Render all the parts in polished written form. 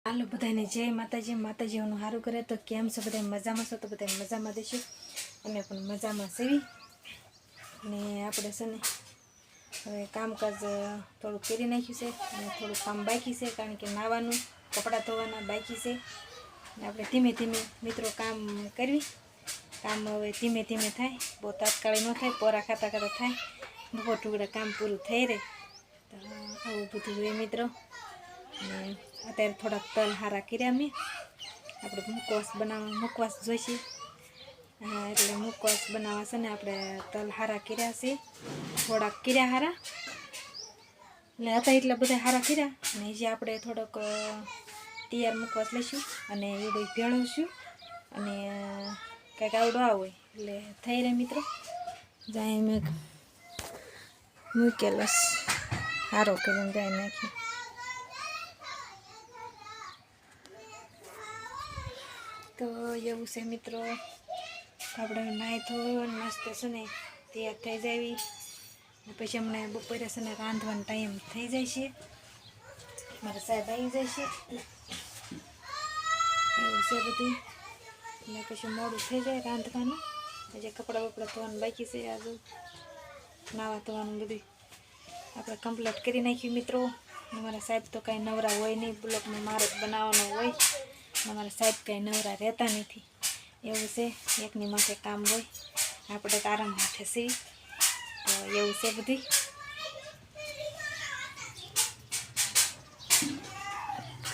હાલો બધાને જય માતાજી। માતાજીઓનું સારું કરે તો કેમ છો બધા? મજામાં છો તો બધા મજામાં દેશો, અમે પણ મજામાં સેવી। અને આપણે છે ને હવે કામકાજ થોડું કરી નાખ્યું છે અને થોડું કામ બાકી છે, કારણ કે નાવાનું કપડાં ધોવાના બાકી છે। અને આપણે ધીમે ધીમે મિત્રો કામ કરવી, કામ હવે ધીમે ધીમે થાય, બહુ તાત્કાલિક ન થાય, પોરા ખાતા ખાતા થાય, બપોર ટુકડા કામ પૂરું થઈ રહે તો આવું બધું હોય મિત્રો। અને અત્યારે થોડાક તલ હારા કર્યા મેં, આપણે મુખવાસ જોઈશે, એટલે મુખવાસ બનાવવા છે ને આપણે તલ હારા કર્યા છે, થોડાક કર્યા હારા એટલે હતા એટલા બધા હારા કર્યા। અને જે આપણે થોડોક તૈયાર મુખવાસ લઈશું અને એ બધું ભેળવશું અને કંઈક આવડો આવ હોય એટલે થઈ રહે મિત્રો। જાય મેં મૂકેલો હારો કરીને જાય નાખી તો એવું છે મિત્રો। આપણે નાહી ધોઈ મસ્ત છે ને તૈયાર થઈ જાવી, પછી અમને બપોરે છે ને રાંધવાનો ટાઈમ થઈ જાય છે, મારા સાહેબ આવી જાય છે, એવું છે બધું। અને પછી મોડું થઈ જાય રાંધવાનું, પછી કપડાં બપડા ધોવાનું બાકી છે, આજુ નાવા ધોવાનું બધું આપણે કમ્પ્લીટ કરી નાખ્યું મિત્રો। અમારા સાહેબ તો કાંઈ નવરા હોય નહીં, બ્લોકમાં મારે જ બનાવવાનો હોય, અમારા સાહેબ કાંઈ નવરા રહેતા નથી, એવું છે। એકની માથે કામ હોય, આપણે તો આરામ માટે છીએ, તો એવું છે બધું।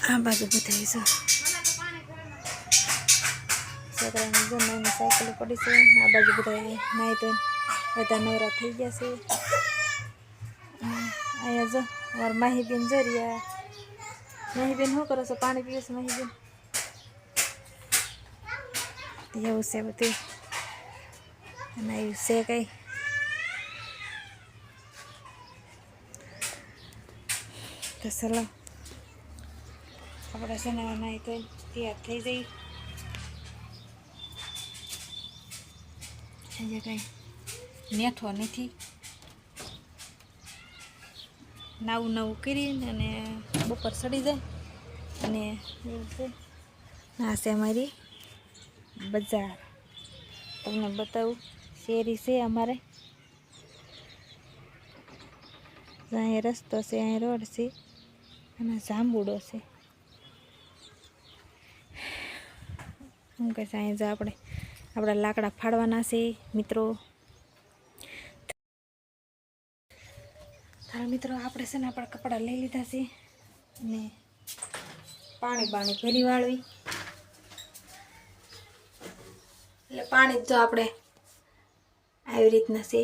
આ બાજુ બધા છે છોકરાની જમવાની સાયકલ પડી છે, આ બાજુ બધા નાહી તો બધા નવરા થઈ ગયા છે। અહીંયા જો અમારા માહીબેન જરિયા, માહીબેન શું કરો છો? પાણી પીવો છો માહીબેન? એવું છે બધું, અને એવું છે કંઈ તો ચલો આપણે છે ને નાહી તો તૈયાર થઈ જઈ। આજે કંઈ નેઠો નથી, નવું નવું કરીને અને બપોર ચડી જાય અને એવું છે। આ છે અમારી બજાર, તમને બતાવું, શેરી છે અમારે, અહીં રસ્તો છે, અહીં રોડ છે અને જાંબુડો છે, શું કહે છે અહીં જો આપણા લાકડા ફાડવાના છે મિત્રો। હા મિત્રો, આપણે છે ને આપણા કપડાં લઈ લીધા છે અને પાણી ભરી વાળવી, એટલે પાણી જો આપણે આવી રીતના છે,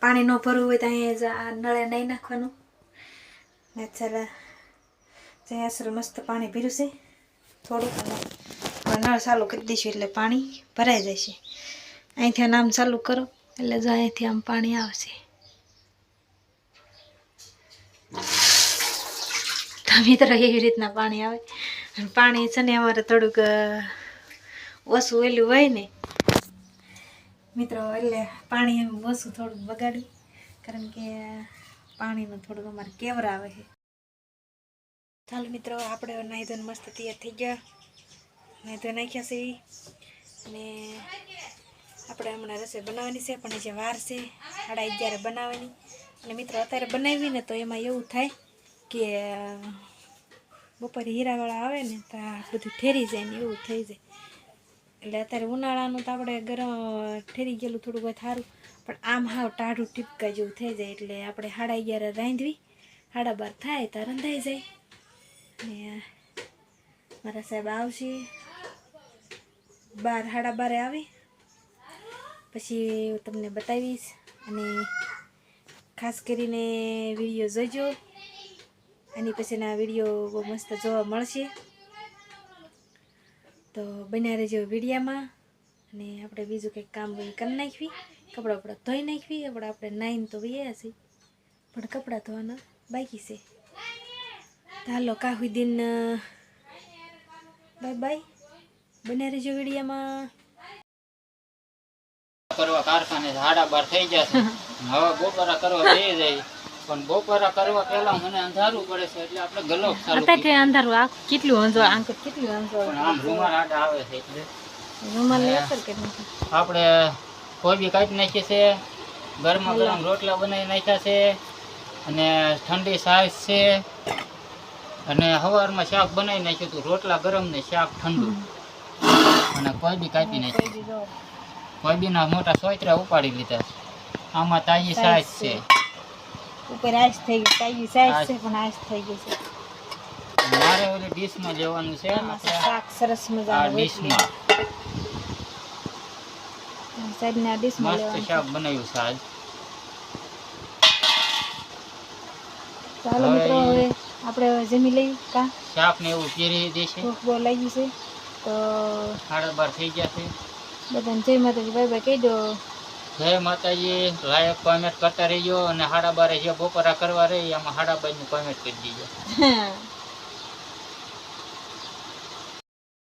પાણી ન ભરવું હોય તો અહીંયા નળે નહીં નાખવાનું ને ચાલે જ્યાં અસર મસ્ત પાણી ભર્યું છે થોડુંક, અને નળ ચાલુ કરી દઈશું એટલે પાણી ભરાઈ જશે। અહીંથી આમ ચાલુ કરો એટલે જો અહીંથી આમ પાણી આવશે, તો મિત્રો એવી રીતના પાણી આવે। અને પાણી છે ને અમારે થોડુંક ઓછું ઓલું હોય ને મિત્રો, એટલે પાણી ઓછું થોડુંક બગાડ્યું, કારણ કે પાણીનું થોડુંક અમારે કેવર આવે છે। ચાલો મિત્રો, આપણે નાહી ધોઈને મસ્ત તૈયાર થઈ ગયા, નાહી ધોઈ નાખ્યા છે અને આપણે હમણાં રસોઈ બનાવવાની છે, પણ જે વાર છે 11:30 બનાવવાની। અને મિત્રો અત્યારે બનાવી ને તો એમાં એવું થાય કે બપોરે હીરાવાળા આવે ને તો બધું ઠેરી જાય ને એવું થઈ જાય, એટલે અત્યારે ઉનાળાનું તો આપણે ગરમ ઠેરી ગયેલું થોડુંક હોય સારું, પણ આમ હાવ ટાઢું ટીપકા જેવું થઈ જાય, એટલે આપણે 11:30 રાંધવી, 12:30 થાય તો રંધાઈ જાય। ને મારા સાહેબ આવશે 12:30 આવે પછી તમને બતાવીશ, અને ખાસ કરીને વિડીયો જોજો, આની પછીના વિડીયો બહુ મસ્ત જોવા મળશે, તો બન્યા રહેજો વિડીયામાં। અને આપણે બીજું કંઈક કામ હોય કરી નાખવી, કપડાં બપડા ધોઈ નાખવી, આપણે નાહીને તો વૈયા છીએ, પણ કપડાં ધોવાના બાકી છે। હાલો કાહું દિન બાય બાય, બન્યા રહેજો વિડીયામાં। કરવા કારખાને 12:30 થઈ જશે, હવે બપોરા કરવા જઈ જાય પણ બપોરા કરવા પહેલા મને અંધારું પડે છે એટલે આપણે ગલોબ ચાલુ અત્યારે અંધારું આ કેટલું અંજોળ આંક કેટલું અંજોળ પણ આમ રૂમાલ આડા આવે છે એટલે રૂમાલ લે અસર કે નથી આપણે કોઈ બી કાઢી નાખીએ છે ગરમા ગરમ રોટલા બનાવી નાખ્યા છે અને ઠંડી છાશ છે અને સવારમાં શાક બનાવી નાખ્યું હતું રોટલા ગરમ ને શાક ઠંડુ અને કોઈ બી કાપી નાખ્યું કોઈ બી ના મોટા સોયત્રા ઉપાડી લીધા આમાં તાજી છાશ છે ઉપર આઈસ થઈ ગઈ તાજી સાઈઝ છે પણ આઈસ થઈ ગઈ છે મારે ઓલી ડીશમાં લેવાનું છે આમાં શાક સરસ આ મજાનું ડીશમાં સાહેબ ને આ ડીશમાં મસ્ત લેવાનું શાક બનાવ્યું છે આજ ચાલો મિત્રો હવે આપણે જમી લઈ કા શાક ને એવું કેરી દેશે ભૂખ બહુ લાગી છે તો 12:30 થઈ ગયા છે બધાને જય માતાજી બાય બાય કહી દો જય માતાજી લાયક કોમેન્ટ કરતા રહીજો અને 12:30 જે બપોરા કરવા રહી એમાં 12:30 નું કોમેન્ટ કરી દીજો